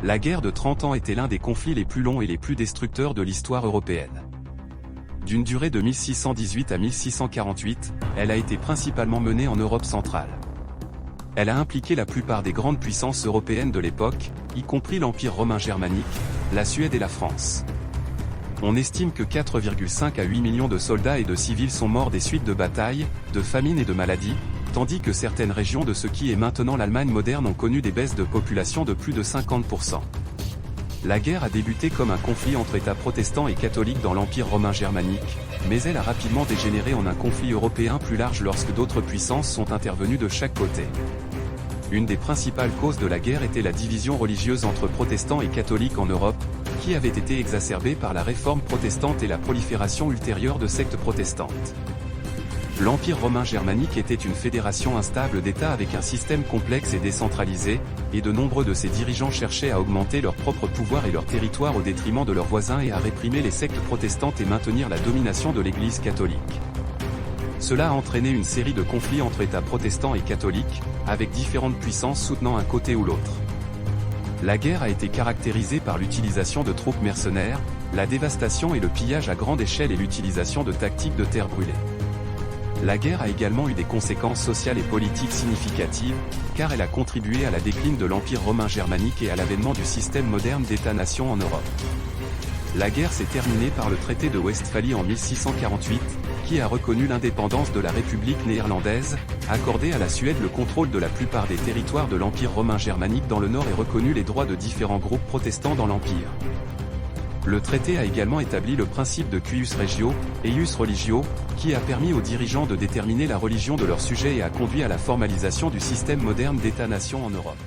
La guerre de 30 ans était l'un des conflits les plus longs et les plus destructeurs de l'histoire européenne. D'une durée de 1618 à 1648, elle a été principalement menée en Europe centrale. Elle a impliqué la plupart des grandes puissances européennes de l'époque, y compris l'Empire romain germanique, la Suède et la France. On estime que 4,5 à 8 millions de soldats et de civils sont morts des suites de batailles, de famines et de maladies, tandis que certaines régions de ce qui est maintenant l'Allemagne moderne ont connu des baisses de population de plus de 50%. La guerre a débuté comme un conflit entre États protestants et catholiques dans l'Empire romain germanique, mais elle a rapidement dégénéré en un conflit européen plus large lorsque d'autres puissances sont intervenues de chaque côté. Une des principales causes de la guerre était la division religieuse entre protestants et catholiques en Europe, qui avait été exacerbée par la réforme protestante et la prolifération ultérieure de sectes protestantes. L'Empire romain germanique était une fédération instable d'États avec un système complexe et décentralisé, et de nombreux de ses dirigeants cherchaient à augmenter leur propre pouvoir et leur territoire au détriment de leurs voisins et à réprimer les sectes protestantes et maintenir la domination de l'Église catholique. Cela a entraîné une série de conflits entre États protestants et catholiques, avec différentes puissances soutenant un côté ou l'autre. La guerre a été caractérisée par l'utilisation de troupes mercenaires, la dévastation et le pillage à grande échelle et l'utilisation de tactiques de terre brûlée. La guerre a également eu des conséquences sociales et politiques significatives, car elle a contribué à la décline de l'Empire romain germanique et à l'avènement du système moderne d'États-nations en Europe. La guerre s'est terminée par le traité de Westphalie en 1648, qui a reconnu l'indépendance de la République néerlandaise, accordé à la Suède le contrôle de la plupart des territoires de l'Empire romain germanique dans le nord et reconnu les droits de différents groupes protestants dans l'Empire. Le traité a également établi le principe de cuius regio, eius religio, qui a permis aux dirigeants de déterminer la religion de leurs sujets et a conduit à la formalisation du système moderne d'État-nation en Europe.